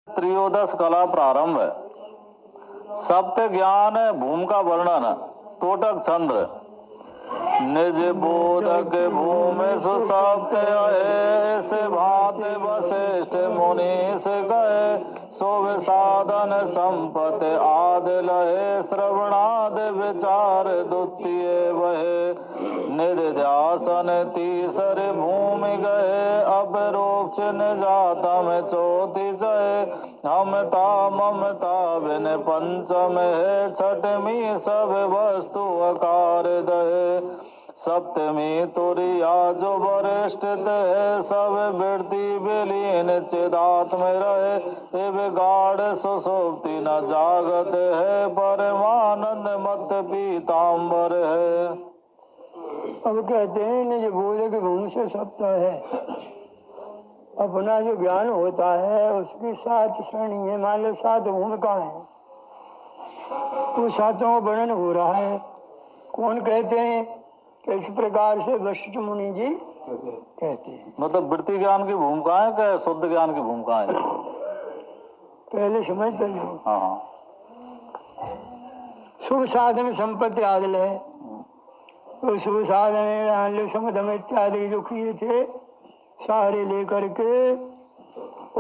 त्रयोदश कला प्रारंभ। सप्त ज्ञान भूमिका वर्णन। तोटक चंद्र। निज बोधक भूमि सुसप्त ऐसे भांत वशिष्ठ मुनि से गए। सो विसाधन संपत्ति आदि लहे। श्रवणाद विचार द्वितीय वहे। निध्यासन तीसर भूमि गए। अपरोक्ष निजातम चौथी जय। हमता ममता बिन पंचम है। छठमी सब वस्तु आकार दहे। सप्तमी तुरिया जो वरिष्ठ है। सब वृत्ति विलीन चिदात्म रहे। एव गाढ़ सुसुप्ति न जागत है। परमानंद मत पीताम्बर है। अब कहते हैं निज बोधक भूमि से सप्त है। अपना जो ज्ञान होता है उसकी 7 श्रेणी है। मान लो 7 भूमिका है, वो सातों का वर्णन हो रहा है। कौन कहते हैं कि इस प्रकार से वशिष्ठ मुनि जी कहते हैं। मतलब वृत्ति ज्ञान की भूमिका है क्या शुद्ध ज्ञान की भूमिका है? पहले समझ कर लो। हाँ। शुभ साधन संपत्ति आदि है। तो शुभ साधन समधम इत्यादि जो किए थे सारे लेकर के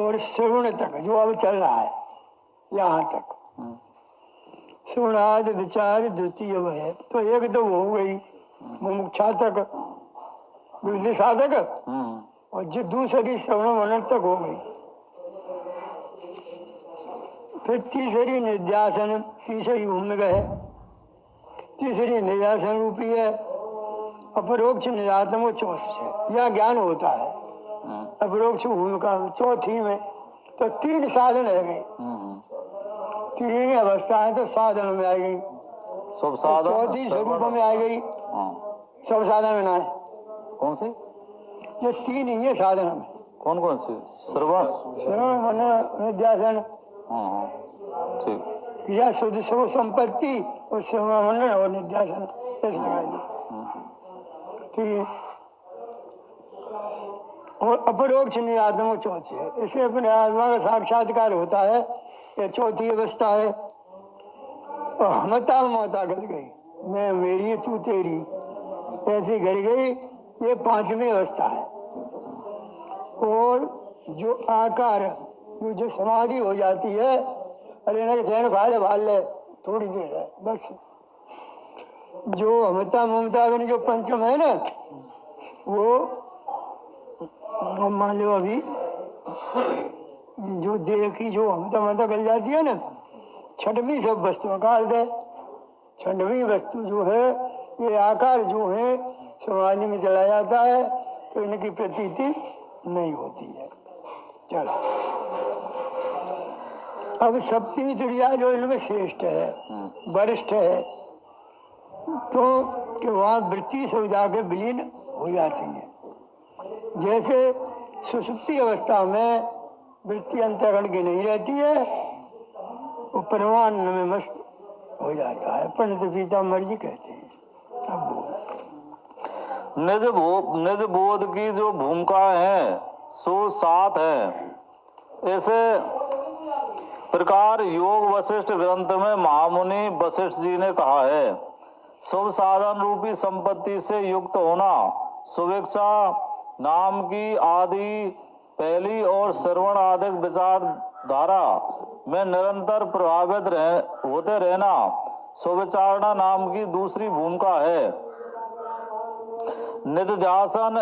और श्रवण तक जो अब चल रहा है यहाँ तक। श्रवणाद विचार द्वितीय वह है। तो एक तो वो हो गई मुमुक्षा तक, दूसरी साधक, और जो दूसरी श्रवण मनन तक हो गई। फिर तीसरी निध्यासन, तीसरी भूमिका है। तीसरी निध्यासन रूपी है। अपरोक्ष निजातम वो चौथ से यह ज्ञान होता है। अपरोक्ष भूमिका चौथी में तो 3 साधन है गई। 3 अवस्था है तो साधन में आ गई। सब साधन चौथी स्वरूप में आ गई। सब साधन में ना है। कौन सी? ये 3 ही है साधन में। कौन कौन सी? श्रवण, मनन, निध्यासन। ठीक। या शुद्ध शुभ संपत्ति और श्रवण मनन और निध्यासन ऐसे लगा दी। ठीक। और अपरोक्ष निजातम चौथी है। इसे अपने आत्मा का साक्षात्कार होता है। यह चौथी अवस्था है। और हमता ममता गल गई, मैं मेरी तू तेरी ऐसी गल गई, ये 5वीं अवस्था है। और जो आकार जो समाधि हो जाती है, अरे ना चैन खा ले भाल ले थोड़ी देर है बस। जो हमता ममता में जो पंचम है ना, वो मान लो अभी जो देह की जो हमता ममता गल जाती है ना, 6वीं सब वस्तु आकार दे। 6वीं वस्तु जो है ये आकार जो है समाधि में चला जाता है तो इनकी प्रतीति नहीं होती है। चलो अब सप्तमी तुरिया जो इनमें श्रेष्ठ है, वरिष्ठ है, तो कि वहाँ वृत्ति सब जाके विलीन हो जाती है। जैसे सुषुप्ति अवस्था में वृत्ति अंतःकरण की नहीं रहती है, वो परमानंद में मस्त हो जाता है। पंडित पीताम्बर जी कहते हैं। अब निज बोध की जो भूमिका है सो 7 है। ऐसे प्रकार योग वशिष्ठ ग्रंथ में महामुनि वशिष्ठ जी ने कहा है। शुभ साधन रूपी संपत्ति से युक्त होना, सुभिक्षा नाम की आदि पहली और श्रवण आदि विचार धारा में निरंतर प्रभावित होते रहना, सुविचारणा नाम की दूसरी भूमिका है। निध्यासन,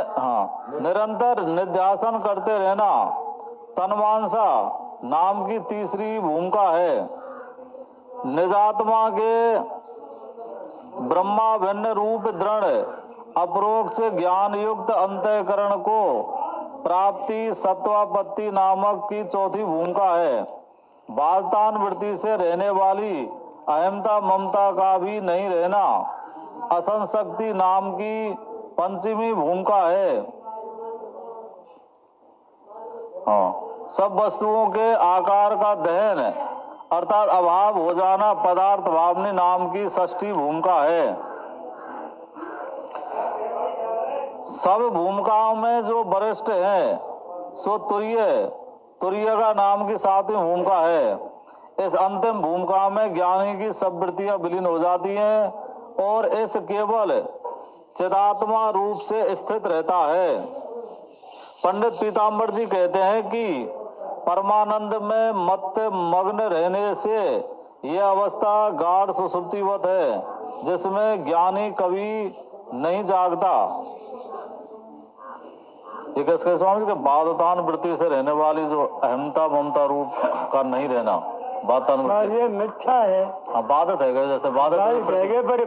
निरंतर निध्यासन करते रहना, तन्मांसा नाम की तीसरी भूमिका है। निजात्मा के ब्रह्मा भिन्न रूप दृढ़ अपरोक्ष ज्ञान युक्त अंतःकरण को प्राप्ति सत्वापत्ति नामक की चौथी भूमिका है। बालतान वृत्ति से रहने वाली अहमता ममता का भी नहीं रहना, असंशक्ति नाम की 5वीं भूमिका है। सब वस्तुओं के आकार का दहन अर्थात अभाव हो जाना, पदार्थ भावनी नाम की 6ठी भूमिका है। सब भूमिकाओं में जो वरिष्ठ है सो तुरीय तुरीय का नाम की सातवीं भूमिका है। इस अंतिम भूमिका में ज्ञानी की सब वृत्तियां विलीन हो जाती हैं और इस केवल चिदात्मा रूप से स्थित रहता है। पंडित पीताम्बर जी कहते हैं कि परमानंद में मत मग्न रहने से यह अवस्था गाढ़ सुषुप्तिवत है, जिसमें ज्ञानी कभी नहीं जागता। ये कैसे स्वामी के बादतान वृत्ति से रहने वाली जो अहमता ममता रूप का नहीं रहना, बादतान वृत्ति ये मिथ्या है। बादत है, जैसे बादत है पर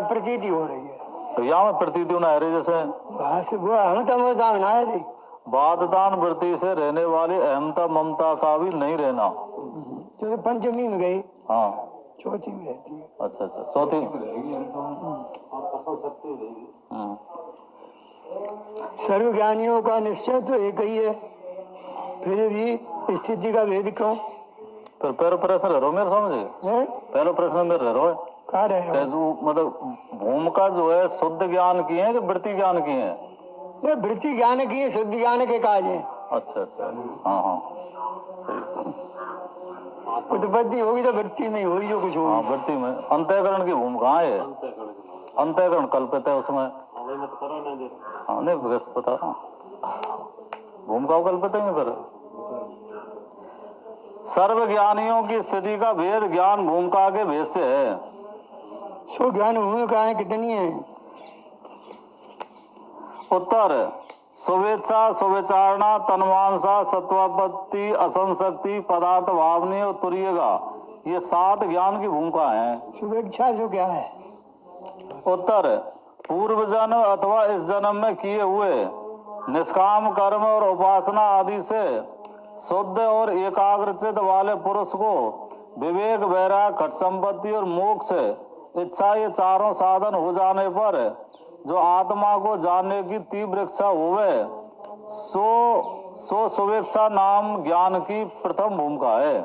प्रतीति हो रही है। तो यहाँ में प्रतीति न रही, जैसे वो अहमता ममता ना है रही। बादतान वृत्ति से रहने वाली अहमता ममता का भी नहीं रहना। तो पंचमी में गई, हाँ चौथी में रहती है। अच्छा अच्छा, चौथी। सर्व ज्ञानियों का निश्चय तो एक ही है, फिर भी स्थिति का भेद क्यों? फिर पहले प्रश्न रह रो मेरे समझे, पहले प्रश्न में रह रो है कहा रह रहा जो मतलब भूमिका जो है शुद्ध ज्ञान की है कि वृत्ति ज्ञान की है? ये वृत्ति ज्ञान की है, शुद्ध ज्ञान के काज है। अच्छा अच्छा, हाँ हाँ सही। उत्पत्ति होगी तो वृत्ति में होगी, जो कुछ होगी। हाँ वृत्ति में अंतःकरण की भूमिका है, अंतःकरण कल्पित है उसमें। हाँ नहीं बस पता ना, भूमिका कल्पित है। फिर सर्व ज्ञानियों की स्थिति का भेद ज्ञान भूमिका के भेद से है। सो ज्ञान भूमिकाएं कितनी है? उत्तर शुभेच्छा, शुभेचारणा, तन्मांसा, सत्वापत्ति, असंशक्ति, पदार्थ भावनी और तुरीयगा, ये 7 ज्ञान की भूमिका है। शुभेच्छा जो क्या है? उत्तर पूर्व जन्म अथवा इस जन्म में किए हुए निष्काम कर्म और उपासना आदि से शुद्ध और एकाग्रचित वाले पुरुष को विवेक, वैराग, घट संपत्ति और मोक्ष इच्छा, ये चारों साधन हो जाने पर जो आत्मा को जानने की तीव्र इच्छा हुए, सो शुभेच्छा नाम ज्ञान की प्रथम भूमिका है।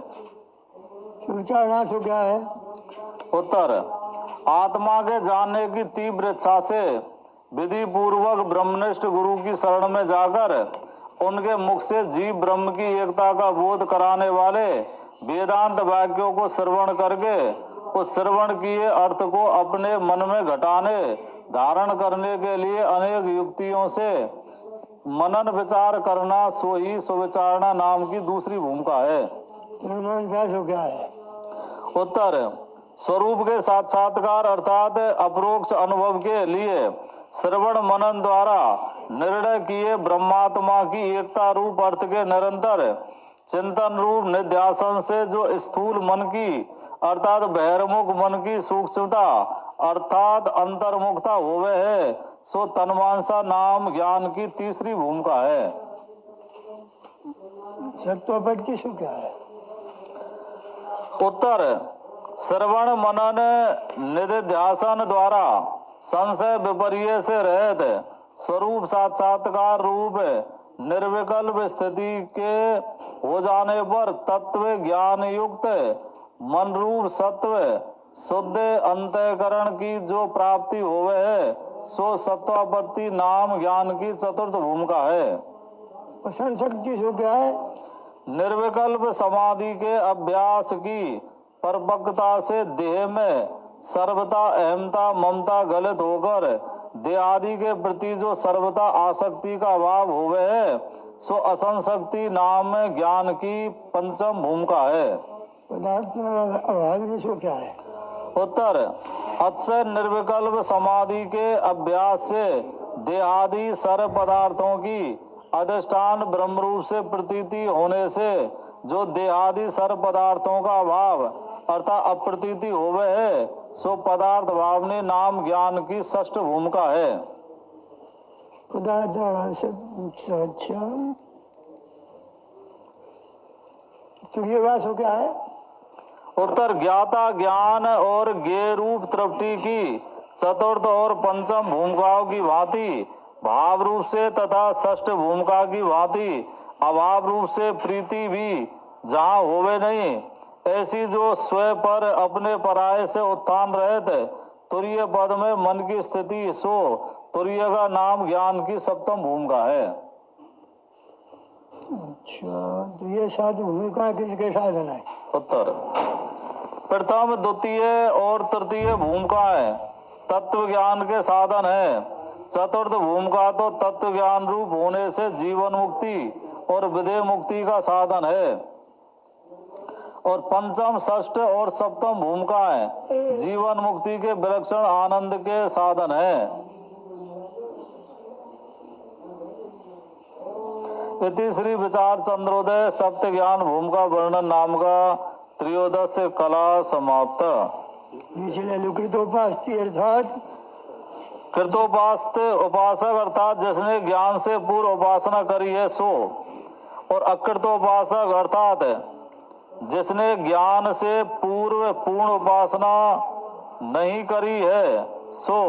शुभेच्छा सो क्या है? उत्तर आत्मा के जानने की तीव्र इच्छा से विधि पूर्वक ब्रह्मनिष्ठ गुरु की शरण में जाकर उनके मुख से जीव ब्रह्म की एकता का बोध कराने वाले वेदांत वाक्यों को श्रवण करके उस श्रवण किए अर्थ को अपने मन में घटाने धारण करने के लिए अनेक युक्तियों से मनन विचार करना, सो ही सुविचारणा नाम की दूसरी भूमिका है। सो क्या है? उत्तर स्वरूप के साक्षात्कार अर्थात अपरोक्ष अनुभव के लिए श्रवण मनन द्वारा निर्णय किए ब्रह्मात्मा की एकता रूप अर्थ के निरंतर चिंतन रूप निध्यासन से जो स्थूल मन की अर्थात बहिर्मुख मन की सूक्ष्मता अर्थात अंतर्मुखता होवे है, सो तन्मांसा नाम ज्ञान की तीसरी भूमिका है। सत्वपत्ति सो क्या है? उत्तर श्रवण मनन निधिध्यासन द्वारा संशय विपर्य से रहित स्वरूप साक्षात्कार रूप निर्विकल्प स्थिति के हो जाने पर तत्व ज्ञान युक्त मन रूप सत्व शुद्ध अंतःकरण की जो प्राप्ति होवे है, सो सत्वापत्ति नाम ज्ञान की चतुर्थ भूमिका है। संशक्ति सो क्या है? निर्विकल्प समाधि के अभ्यास की परिपक्वता से देह में सर्वथा अहमता ममता गलत होकर देह आदि के प्रति जो सर्वथा आसक्ति का अभाव होवे है, सो असंशक्ति नाम ज्ञान की पंचम भूमिका है। पदार्थ अभाव में सो क्या है? उत्तर अक्षय निर्विकल्प समाधि के अभ्यास से देहादि सर्व पदार्थों की अधिष्ठान ब्रह्म रूप से प्रतीति होने से जो देहादि सर्व पदार्थों का अभाव अर्थात अप्रतीति होवे है, सो पदार्थ भावनी नाम ज्ञान की षष्ठ भूमिका है। पदार्थ अच्छा तुरीयगा सो क्या है? उत्तर ज्ञाता ज्ञान और ज्ञेय रूप तृप्ति की चतुर्थ और पंचम भूमिकाओं की भांति भाव रूप से तथा षष्ठ भूमिका की भांति अभाव रूप से प्रीति भी जहाँ होवे नहीं, ऐसी जो स्वयं पर अपने पराये से उत्थान रहते तुरीय पद में मन की स्थिति, सो तुरीय का नाम ज्ञान की सप्तम भूमिका है। अच्छा, तो ये सात भूमिका किसके साधन है? उत्तर प्रथम द्वितीय और तृतीय भूमिकाएं तत्व ज्ञान के साधन है। चतुर्थ भूमिका तो तत्व ज्ञान रूप होने से जीवन मुक्ति और विदेह मुक्ति का साधन है। और पंचम, षष्ठ और सप्तम भूमिकाएं जीवन मुक्ति के विलक्षण आनंद के साधन है। इति श्री विचार चंद्रोदय सप्त ज्ञान भूमिका वर्णन नाम का त्रयोदश कला समाप्त। इसलिए कृतोपास्ति अर्थात कृतोपास्त उपासक अर्थात जिसने ज्ञान से पूर्व उपासना करी है सो, और अकृतोपासक अर्थात जिसने ज्ञान से पूर्व पूर्ण उपासना नहीं करी है सो।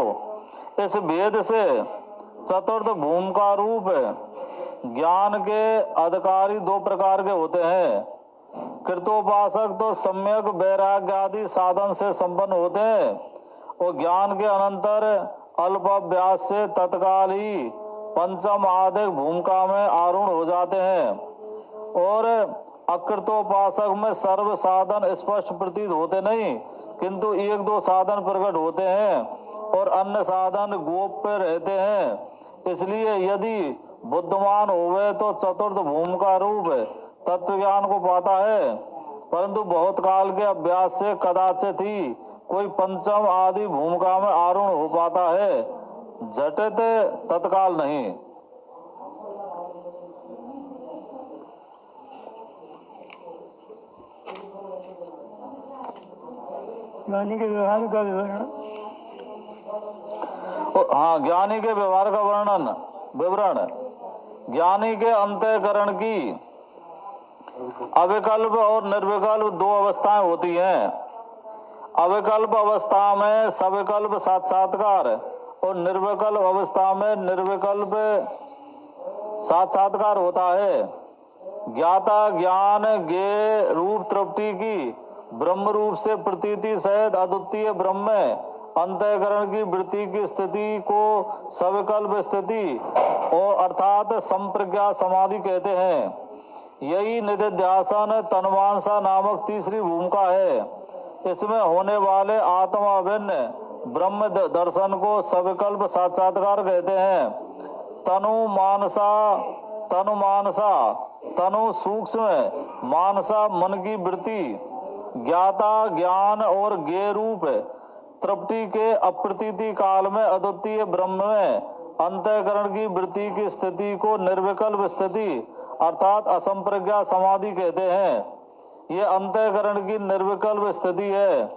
इस भेद से चतुर्थ भूमिका रूप ज्ञान के अधिकारी दो प्रकार के होते हैं। कृतोपासक तो सम्यक वैराग्य आदि साधन से संपन्न होते हैं और ज्ञान के अनंतर अल्प अभ्यास से तत्काल ही पंचम आदि भूमिका में आरूढ़ हो जाते हैं। और अकृतोपासक में सर्व साधन स्पष्ट प्रतीत होते नहीं, किंतु एक दो साधन प्रकट होते हैं और अन्य साधन गोप्य रहते हैं। इसलिए यदि बुद्धिमान होवे तो चतुर्थ भूमिका रूप तत्व ज्ञान को पाता है, परंतु बहुत काल के अभ्यास से कदाचित ही कोई पंचम आदि भूमिका में आरूढ़ हो पाता है, झटित तत्काल नहीं। ज्ञानी के व्यवहार का विवरण। हाँ, ज्ञानी के व्यवहार का विवरण ज्ञानी के अंतःकरण की अविकल्प और निर्विकल्प दो अवस्थाएं होती हैं। अविकल्प अवस्था में सविकल्प साक्षात्कार और निर्विकल्प अवस्था में निर्विकल्प साक्षात्कार होता है। ज्ञाता ज्ञान ज्ञेय रूप तृप्ति की ब्रह्म रूप से प्रतीति सहित अद्वितीय ब्रह्म में अंतःकरण की वृत्ति की स्थिति को सविकल्प स्थिति और अर्थात संप्रज्ञा समाधि कहते हैं। यही निधिध्यासन तन्मानसा नामक तीसरी भूमिका है। इसमें होने वाले आत्माभिन्न ब्रह्म दर्शन को सविकल्प साक्षात्कार कहते हैं। तनु सूक्ष्म मानसा मन की वृत्ति ज्ञाता ज्ञान और ज्ञेय रूप तृप्ति के अप्रतीति काल में अद्वितीय ब्रह्म में अंतःकरण की वृत्ति की स्थिति को निर्विकल्प स्थिति अर्थात असंप्रज्ञा समाधि कहते हैं। यह अंतःकरण की निर्विकल्प स्थिति है,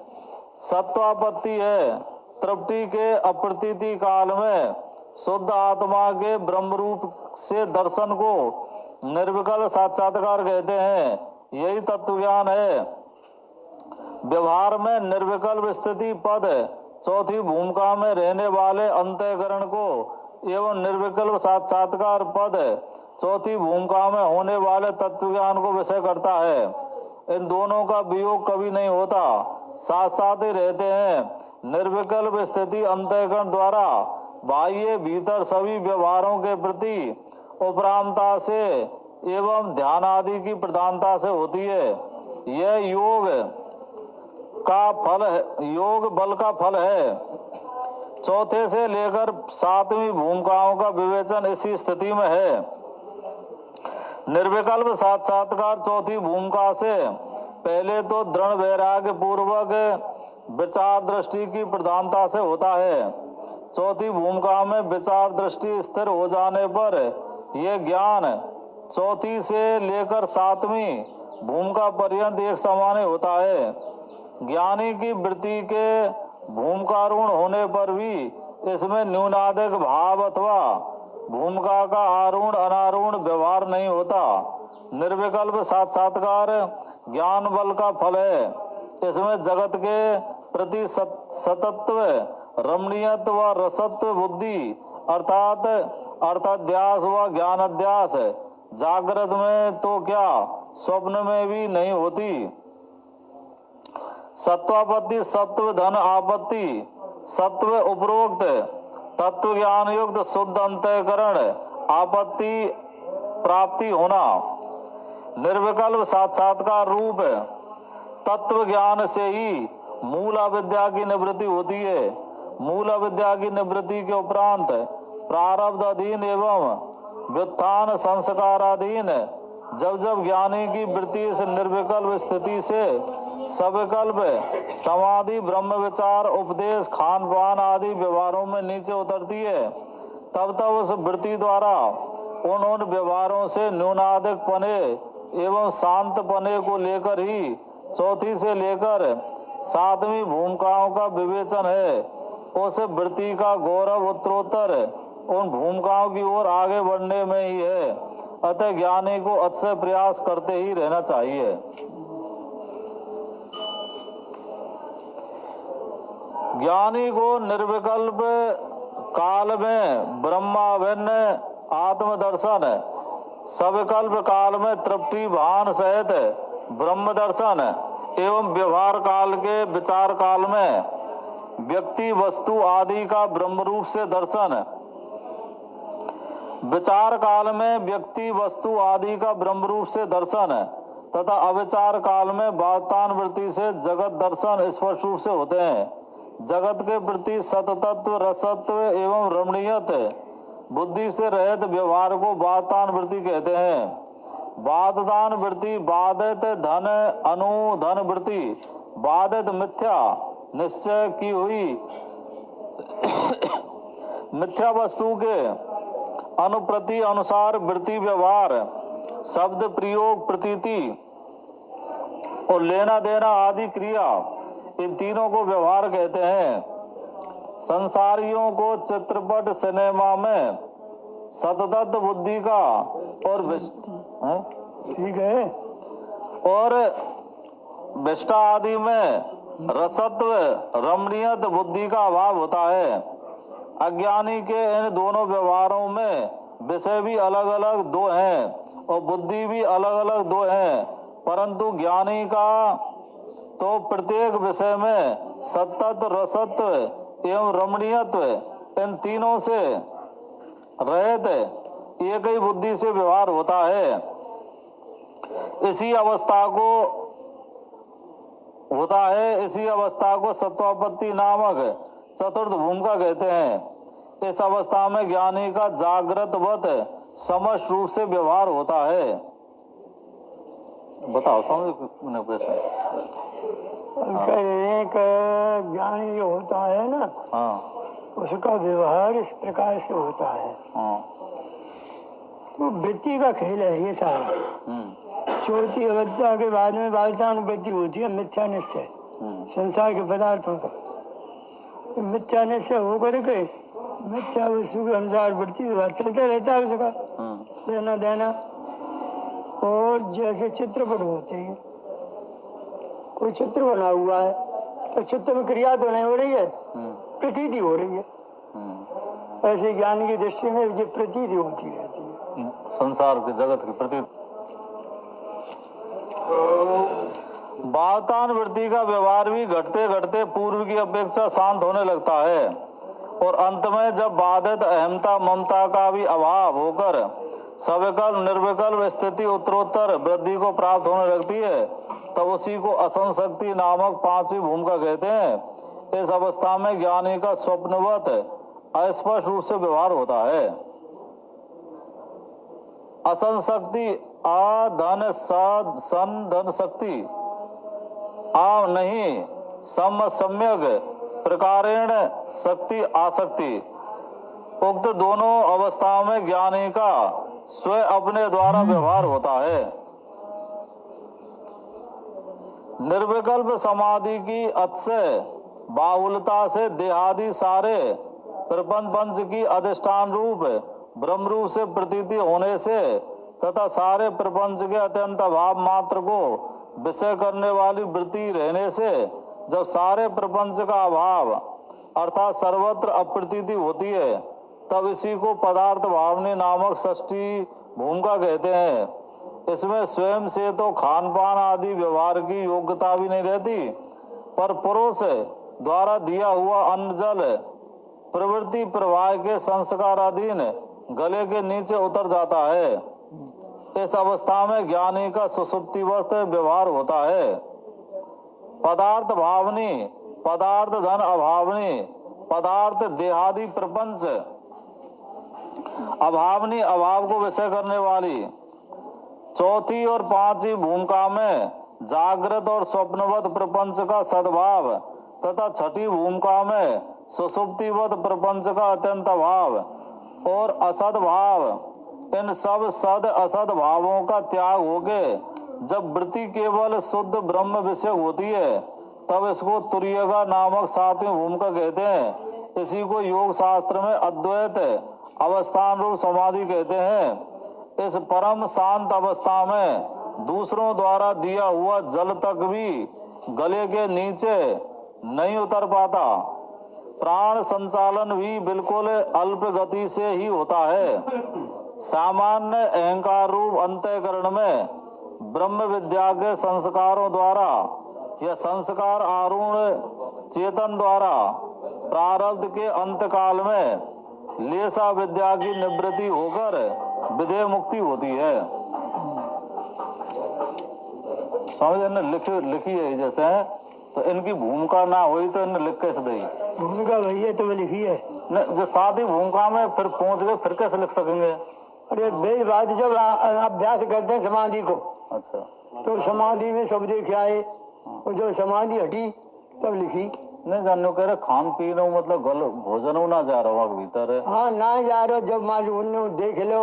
सत्वापत्ति है। तृप्ति के अप्रतीति काल में शुद्ध आत्मा के ब्रह्म रूप से दर्शन को निर्विकल्प साक्षात्कार कहते हैं। यही तत्व ज्ञान है। व्यवहार में निर्विकल्प स्थिति पद चौथी भूमिका में रहने वाले अंतःकरण को एवं निर्विकल्प साक्षात्कार पद चौथी भूमिका में होने वाले तत्व ज्ञान को विषय करता है। इन दोनों का वियोग कभी नहीं होता, साथ साथ ही रहते हैं। निर्विकल्प स्थिति अंतःकरण द्वारा बाह्य भीतर सभी व्यवहारों के प्रति उपरामता से एवं ध्यान आदि की प्रधानता से होती है। यह योग बल का फल है। चौथे से लेकर सातवीं भूमिकाओं का विवेचन इसी स्थिति में है। निर्विकल्प साक्षात्कार चौथी भूमिका से पहले तो दृढ़ वैराग्य पूर्वक विचार दृष्टि की प्रधानता से होता है। चौथी भूमिका में विचार दृष्टि स्थिर हो जाने पर यह ज्ञान चौथी से लेकर सातवीं भूमिका पर्यंत एक समान होता है। ज्ञानी की वृत्ति के भूमिकारूढ़ होने पर भी इसमें न्यूनाधिक भाव अथवा भूमिका का आरूढ़ अनारूढ़ व्यवहार नहीं होता। निर्विकल्प साक्षात्कार ज्ञान बल का फल है। इसमें जगत के प्रति सतत्व रमणीयत्व व रसत्व बुद्धि अर्थात अर्थाध्यास व ज्ञानाध्यास जागृत में तो क्या स्वप्न में भी नहीं होती। सत्वापत्ति सत्व धन आपत्ति सत्व उपरोक्त तत्व ज्ञान युक्त शुद्ध अंतःकरण आपत्ति प्राप्ति होना निर्विकल्प साक्षात्कार रूप तत्व ज्ञान से ही मूल अविद्या की निवृत्ति होती है। मूल अविद्या की निवृत्ति के उपरांत प्रारब्ध अधीन एवं व्युत्थान संस्काराधीन जब जब ज्ञानी की वृत्ति इस निर्विकल्प स्थिति से सविकल्प समाधि ब्रह्म विचार उपदेश खान पान आदि व्यवहारों में नीचे उतरती है, तब तब उस वृत्ति द्वारा उन व्यवहारों से न्यूनाधिक पने एवं शांत पने को लेकर ही चौथी से लेकर सातवीं भूमिकाओं का विवेचन है। उस वृत्ति का गौरव उत्तरोत्तर उन भूमिकाओं की ओर आगे बढ़ने में ही है। अतः ज्ञानी को अतिशय प्रयास करते ही रहना चाहिए। ज्ञानी को निर्विकल्प काल में ब्रह्माभिन्न आत्मदर्शन, सविकल्प काल में तृप्ति भान सहित ब्रह्म दर्शन एवं व्यवहार काल के विचार काल में व्यक्ति वस्तु आदि का ब्रह्म रूप से दर्शन, विचार काल में व्यक्ति वस्तु आदि का ब्रह्म रूप से दर्शन तथा अविचार काल में वातान वृत्ति से जगत दर्शन स्पष्ट रूप से होते हैं। जगत के प्रति सततत्व रसत्व एवं रमणीयत बुद्धि से रहित व्यवहार को वातान वृत्ति कहते हैं। वाददान वृत्ति बाधित धन अनुधन वृत्ति बाधित मिथ्या निश्चय की हुई मिथ्या वस्तु के अनुप्रति अनुसार वृत्ति व्यवहार शब्द प्रयोग प्रतीति और लेना देना आदि क्रिया, इन तीनों को व्यवहार कहते हैं। संसारियों को चित्रपट सिनेमा में सतत बुद्धि का और ठीक है और विष्टा आदि में रसत्व रमणीयत बुद्धि का अभाव होता है। अज्ञानी के इन दोनों व्यवहारों में विषय भी अलग अलग दो हैं और बुद्धि भी अलग अलग दो हैं, परंतु ज्ञानी का तो प्रत्येक विषय में सतत रसत्व एवं रमणीयत्व इन तीनों से रहित एक ही बुद्धि से व्यवहार होता है। इसी अवस्था को सत्वापत्ति नामक चतुर्थ भूमिका कहते हैं। इस अवस्था में ज्ञानी का जागृतवत समष्ट रूप से व्यवहार होता है। बताओ समझ कैसे? कह रहे हैं कि ज्ञानी जो होता है ना, हाँ उसका व्यवहार इस प्रकार से होता है। हाँ तो वृत्ति का खेल है ये सारा। चौथी अवस्था के बाद में वासना वृत्ति होती है मिथ्या निश्चय, संसार के पदार्थों का मिथ्या निश्चय होकर के मिथ्या वस्तु के अनुसार वृत्ति व्यवहार चलता रहता है उसका लेना देना। और जैसे चित्रपट होते हैं, कोई चित्र बना हुआ है तो चित्र में क्रिया तो नहीं हो रही है, प्रतीति हो रही है। ऐसे ज्ञान की दृष्टि में ये प्रतीति होती रहती है संसार के जगत के प्रति। वातान वृत्ति का व्यवहार भी घटते घटते पूर्व की अपेक्षा शांत होने लगता है और अंत में जब बाधित अहमता ममता का भी अभाव होकर सविकल्प निर्विकल्प स्थिति उत्तरोत्तर वृद्धि को प्राप्त होने लगती है, तब उसी को असंशक्ति नामक पांचवी भूमिका कहते हैं। इस अवस्था में ज्ञानी का स्वप्नवत अस्पष्ट रूप से व्यवहार होता है। असंशक्ति आ धन सन धन शक्ति आ नहीं सम सम्यक प्रकारेण शक्ति आसक्ति। उक्त दोनों अवस्थाओं में ज्ञानी का स्वयं अपने द्वारा व्यवहार होता है। निर्विकल्प समाधि की अतिशय बाहुलता से देहादि सारे प्रपंच की अधिष्ठान रूप ब्रह्म रूप से प्रतीति होने से तथा सारे प्रपंच के अत्यंत अभाव मात्र को विषय करने वाली वृत्ति रहने से जब सारे प्रपंच का अभाव अर्थात सर्वत्र अप्रतीति होती है, तब इसी को पदार्थ भावनी नामक षष्ठी भूमिका कहते हैं। इसमें स्वयं से तो खान पान आदि व्यवहार की योग्यता भी नहीं रहती, पर पुरुष द्वारा दिया हुआ अन्न जल प्रवृत्ति प्रवाह के संस्काराधीन गले के नीचे उतर जाता है। इस अवस्था में ज्ञानी का सुषुप्तिवस्थ व्यवहार होता है। पदार्थ भावनी, पदार्थ धन अभावनी, पदार्थ देहादि प्रपंच अभावनी, अभाव को विषय करने वाली। चौथी और पांचवी भूमिका में जागृत और स्वप्नवत प्रपंच का सद्भाव तथा छठी भूमिका में सुषुप्तिवत प्रपंच का अत्यंत अभाव और असद्भाव। इन सब सद असद भावों का त्याग होके जब वृत्ति केवल शुद्ध ब्रह्म विषय होती है तब इसको तुर्यगा नामक सातवीं भूमिका कहते हैं। इसी को योग शास्त्र में अद्वैत अवस्थान रूप समाधि कहते हैं। इस परम शांत अवस्था में दूसरों द्वारा दिया हुआ जल तक भी गले के नीचे नहीं उतर पाता। प्राण संचालन भी बिल्कुल अल्प गति से ही होता है। सामान्य अहंकार रूप अंतःकरण में ब्रह्म विद्या के संस्कारों द्वारा या संस्कार आरूढ़ चेतन द्वारा प्रारब्ध के अंतकाल में लेसा विद्या की निवृत्ति होकर विदेह मुक्ति होती है। समझ ने लिखी है जैसे है, तो इनकी भूमिका ना हुई तो इन्हें लिख कैसे दी? भूमिका वही है तो लिखी है जो सादी भूमिका में फिर पहुंच गए फिर कैसे लिख सकेंगे? अरे बे बात जब अभ्यास करते हैं समाधि को, अच्छा, तो समाधि में सब देख आए और जो समाधि हटी तब लिखी। नहीं जानने कह रहे खान पीन मतलब गल भोजन ना जा रहा हो भीतर है। हाँ ना जा रहे हो, जब मालूम उन्हें देख लो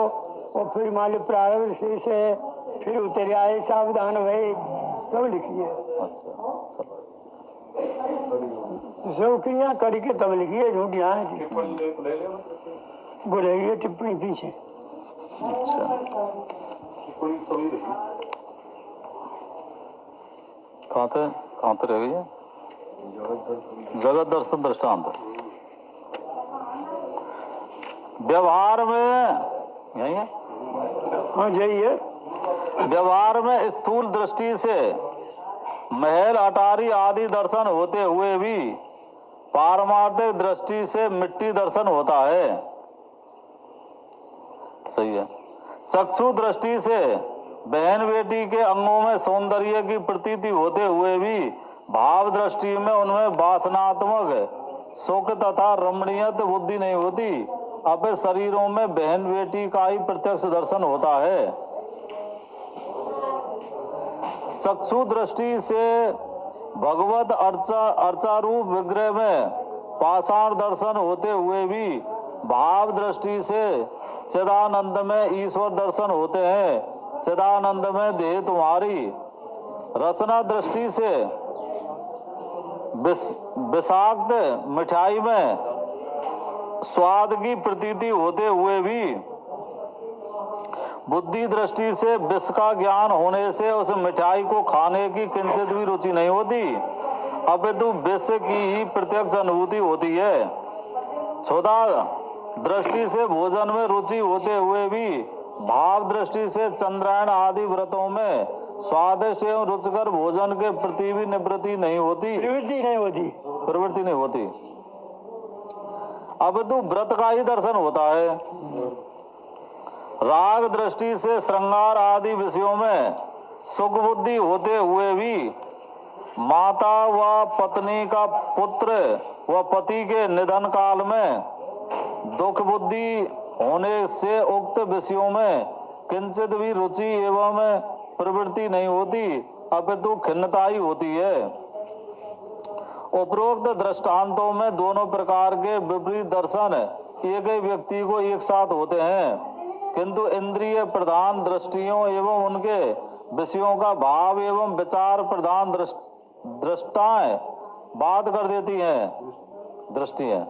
और फिर मालूम प्रारंभ से फिर उतर आए सावधान हुए तब लिखिए। अच्छा चलो, सब क्रिया करके तब लिखिए, झूठ यहाँ थी बोलेगी टिप्पणी पीछे। अच्छा कहाँ रह गई है? जगत दर्शन दृष्टांत। व्यवहार में यही है। हाँ यही है। व्यवहार में स्थूल दृष्टि से महल अटारी आदि दर्शन होते हुए भी पारमार्थिक दृष्टि से मिट्टी दर्शन होता है। सही है। चक्षु दृष्टि से बहन बेटी के अंगों में सौंदर्य की प्रतीति होते हुए भी भाव दृष्टि में उनमें वासनात्मक सुख तथा रमणीयत बुद्धि नहीं होती। अब शरीरों में बहन बेटी का ही प्रत्यक्ष दर्शन होता है। चक्षु दृष्टि से भगवत अर्चारूप विग्रह में पाषाण दर्शन होते हुए भी भाव दृष्टि से चिदानंद में ईश्वर दर्शन होते हैं। चिदानंद में देह तुम्हारी। रसना दृष्टि से विषाक्त मिठाई में स्वाद की प्रतीति होते हुए भी बुद्धि दृष्टि से विष का ज्ञान होने से उस मिठाई को खाने की किंचित भी रुचि नहीं होती, अपितु विष की ही प्रत्यक्ष अनुभूति होती है। क्षुधा दृष्टि से भोजन में रुचि होते हुए भी भाव दृष्टि से चंद्रायण आदि व्रतों में स्वादिष्ट एवं रुचिकर भोजन के प्रति भी निवृत्ति नहीं होती, प्रवृत्ति नहीं होती, अपितु व्रत का ही दर्शन होता है। राग दृष्टि से श्रृंगार आदि विषयों में सुख बुद्धि होते हुए भी माता व पत्नी का पुत्र व पति के निधन काल में दुख बुद्धि होने से उक्त विषयों में किंचित भी रुचि एवं प्रवृत्ति नहीं होती, अपितु खिन्नता ही होती है। उपरोक्त दृष्टांतों में दोनों प्रकार के विपरीत दर्शन एक ही व्यक्ति को एक साथ होते हैं, किंतु इंद्रिय प्रधान दृष्टियों एवं उनके विषयों का भाव एवं विचार प्रधान दृष्टाएं बाध कर देती हैं दृष्टियां,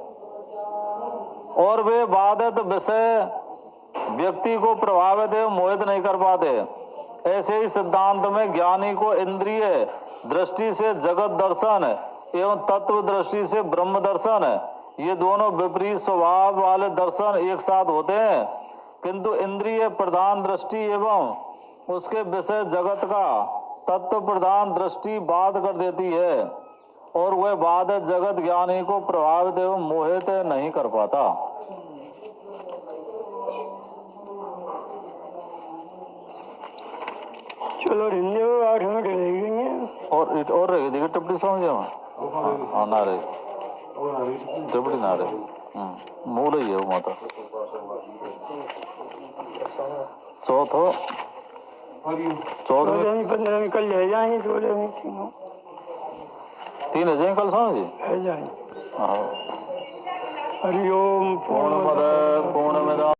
और वे बाधित विषय व्यक्ति को प्रभावित एवं मोहित नहीं कर पाते। ऐसे ही सिद्धांत में ज्ञानी को इंद्रिय दृष्टि से जगत दर्शन एवं तत्व दृष्टि से ब्रह्म दर्शन, ये दोनों विपरीत स्वभाव वाले दर्शन एक साथ होते हैं, किंतु इंद्रिय प्रधान दृष्टि एवं उसके विषय जगत का तत्व प्रधान दृष्टि बाध कर देती है, और वह बाधित जगत ज्ञानी को प्रभावित एवं मोहित नहीं कर पाता। चलो हिंदी 8 मिनट रह गई हैं। और रह गई देखिए टपड़ी समझ जाओ। हाँ ना रही टपड़ी ना रही। मूल ही है वो माता। चौथो 14वीं 15वीं कल ले जाएंगे, 16वीं तीनों 3 है जाए कल समझिए। ले जाएंगे। हाँ हरिओम पूर्णमद पूर्णमिदम्